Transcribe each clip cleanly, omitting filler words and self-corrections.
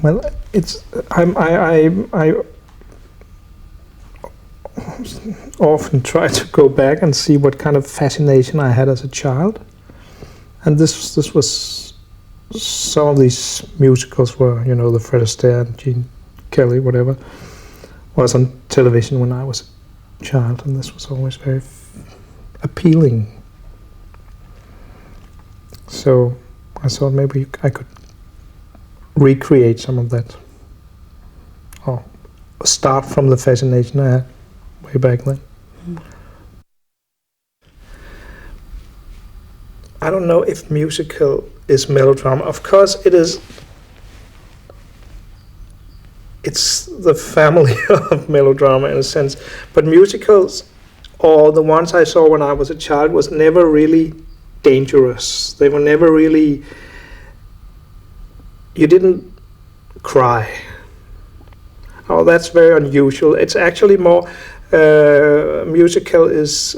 Well, it's I often try to go back and see what kind of fascination I had as a child, and this was some of these musicals were, you know, the Fred Astaire and Gene Kelly, whatever, was on television when I was a child, and this was always very appealing. So I thought maybe I could recreate some of that, or start from the fascination I had way back then. I don't know if musical is melodrama. Of course it is. It's the family of melodrama in a sense, but musicals, or the ones I saw when I was a child, was never really dangerous. They were never really, you didn't cry. Oh, that's very unusual. It's actually more, musical is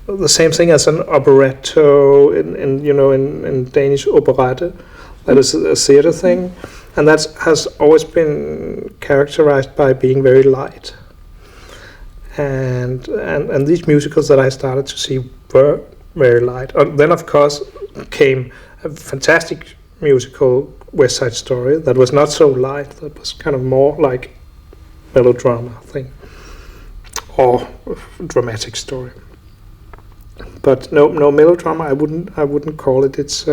the same thing as an operetto in Danish operette. That is a theater thing, and that has always been characterized by being very light. And these musicals that I started to see were very light. Then of course came a fantastic musical, West Side Story, that was not so light. That was kind of more like melodrama thing, or dramatic story. But no melodrama. I wouldn't call it. It's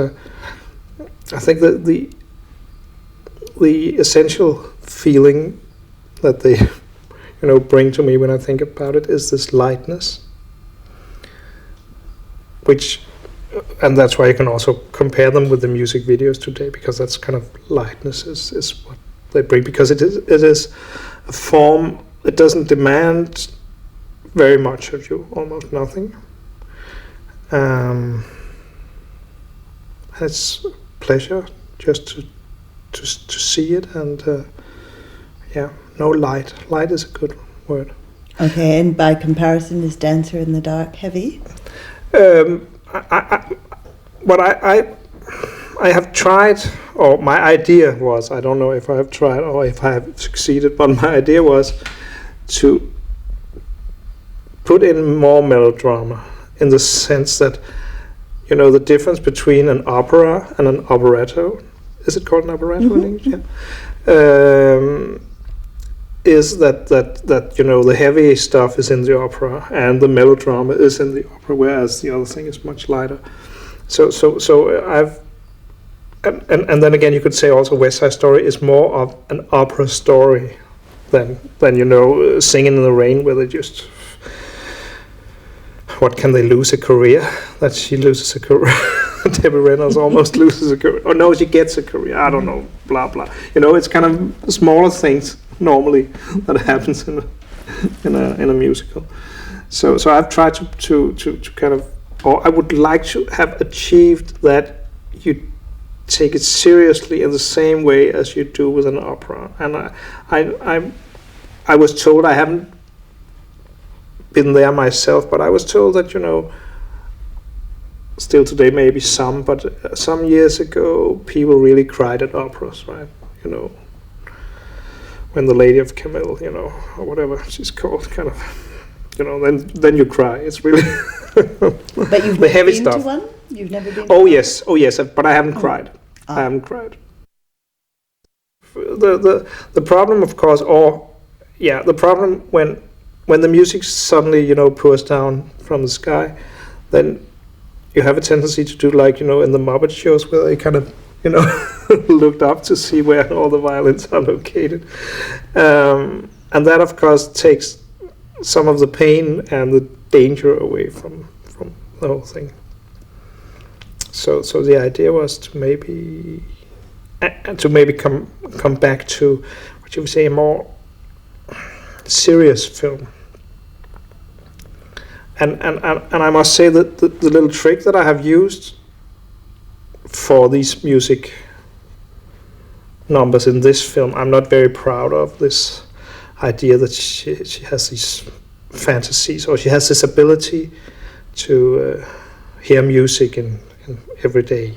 I think that the essential feeling that they bring to me when I think about it is this lightness, and that's why you can also compare them with the music videos today, because that's kind of lightness is what they bring, because it is a form. It doesn't demand very much of you, almost nothing. It's pleasure just to see it, and no light. Light is a good word. Okay, and by comparison, is Dancer in the Dark heavy? I have tried, or my idea was, I don't know if I have tried or if I have succeeded, but my idea was to put in more melodrama, in the sense that, the difference between an opera and an operetto, is it called an operetto in English? Yeah. Is that the heavy stuff is in the opera and the melodrama is in the opera, whereas the other thing is much lighter. So I've and then again you could say also West Side Story is more of an opera story than Singing in the Rain, where they just, what can they lose, a career? That she loses a career. Debbie Reynolds almost loses a career. Or no, she gets a career. I don't know. Blah blah. It's kind of smaller things normally that happens in a musical. So I've tried to kind of, or I would like to have achieved that you take it seriously in the same way as you do with an opera. And I was told, I haven't been there myself, but I was told that still today maybe some, but some years ago people really cried at operas, right? When the Lady of Camille, or whatever she's called, kind of, then you cry. It's really But you've the never heavy been stuff. to one? You've never been Oh to yes, but I haven't cried. Ah. I haven't cried. The problem, of course, the problem when the music suddenly pours down from the sky, then you have a tendency to do like in the Muppet shows, where they kind of looked up to see where all the violins are located, and that of course takes some of the pain and the danger away from the whole thing. So the idea was to maybe come back to what you would say a more serious film. And I must say that the little trick that I have used for these music numbers in this film, I'm not very proud of this idea that she has these fantasies, or she has this ability to hear music in every day,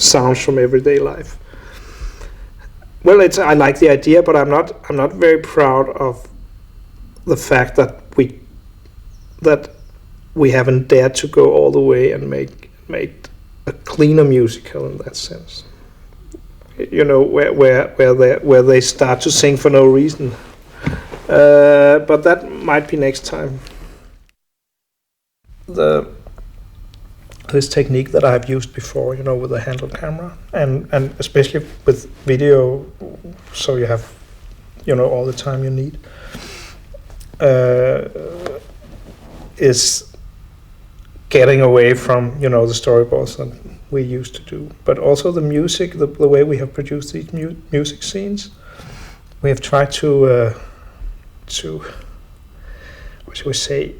sounds from everyday life. Well, I like the idea, but I'm not very proud of the fact that we haven't dared to go all the way and make a cleaner musical in that sense. You know, where they start to sing for no reason. But that might be next time. This technique that I've used before, you know, with a handheld camera, and especially with video, so you have, you know, all the time you need, is getting away from, you know, the storyboards that we used to do, but also the music, the way we have produced these music scenes. We have tried to what should we say,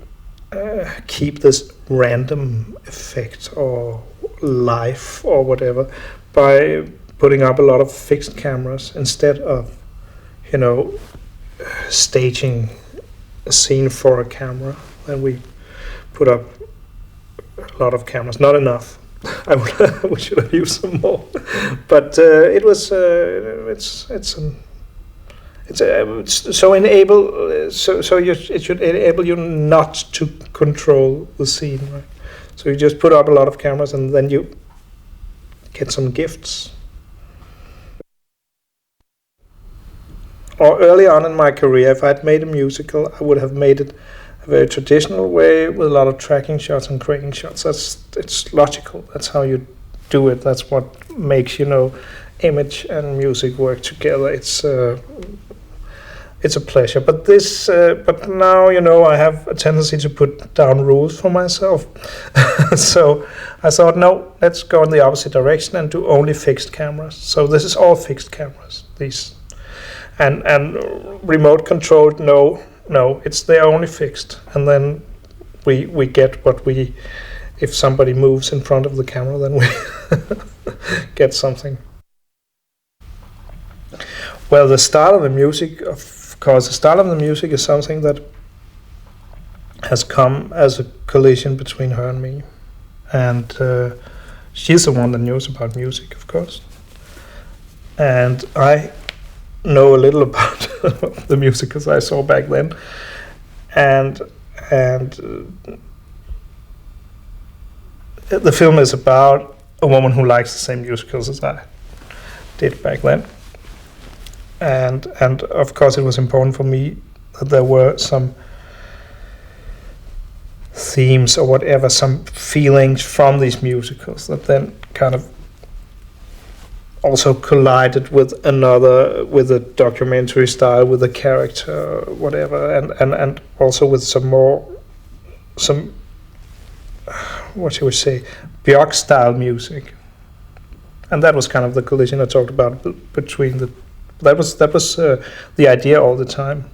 keep this random effect or life or whatever by putting up a lot of fixed cameras instead of, you know, staging a scene for a camera. Then we put up a lot of cameras, not enough. We should have used some more, but it was it should enable you not to control the scene, right? So you just put up a lot of cameras and then you get some gifts. Or early on in my career, if I'd made a musical, I would have made it a very traditional way with a lot of tracking shots and craning shots. It's logical. That's how you do it. That's what makes, you know, image and music work together. It's a pleasure. But but now, you know, I have a tendency to put down rules for myself. So I thought, no, let's go in the opposite direction and do only fixed cameras. So this is all fixed cameras. These and remote controlled. No, they're only fixed, and then we get what we. If somebody moves in front of the camera, then we get something. Well, the start of the music, of course, the start of the music is something that has come as a collision between her and me, and she's the one that knows about music, of course, and I know a little about the musicals I saw back then, and the film is about a woman who likes the same musicals as I did back then, and of course it was important for me that there were some themes or whatever, some feelings from these musicals that then kind of also collided with a documentary style, with a character, whatever, and also with some what should we say, Björk style music, and that was kind of the collision I talked about between the. That was the idea all the time.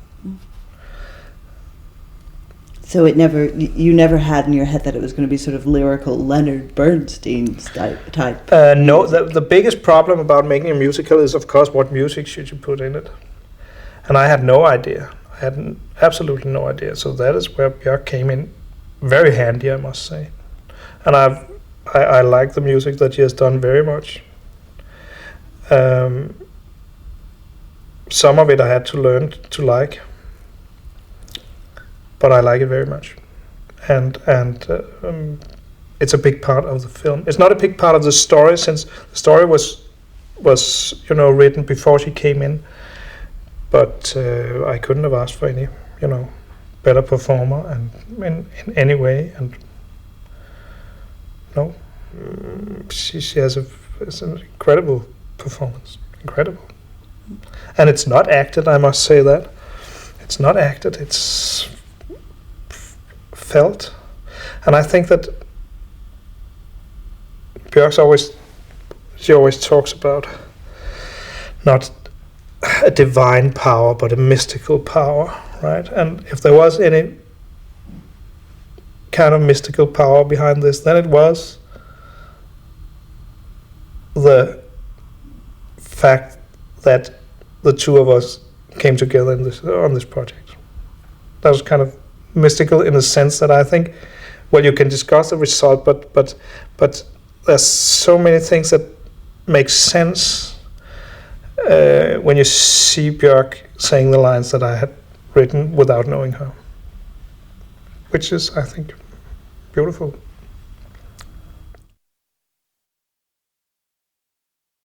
So you never had in your head that it was going to be sort of lyrical Leonard Bernstein type. No, the biggest problem about making a musical is, of course, what music should you put in it, and I had no idea. I had absolutely no idea. So that is where Björk came in very handy, I must say. And I like the music that she has done very much. Some of it I had to learn to like, but I like it very much, and it's a big part of the film. It's not a big part of the story, since the story was you know, written before she came in, but I couldn't have asked for any, you know, better performer and in any way. And no, she has it's an incredible performance, incredible, and it's not acted. I must say that it's not acted. It's felt, and I think that Björk always talks about not a divine power but a mystical power, right? And if there was any kind of mystical power behind this, then it was the fact that the two of us came together on this project. That was kind of mystical in the sense that I think, well, you can discuss the result, but there's so many things that make sense when you see Björk saying the lines that I had written without knowing her, which is, I think, beautiful.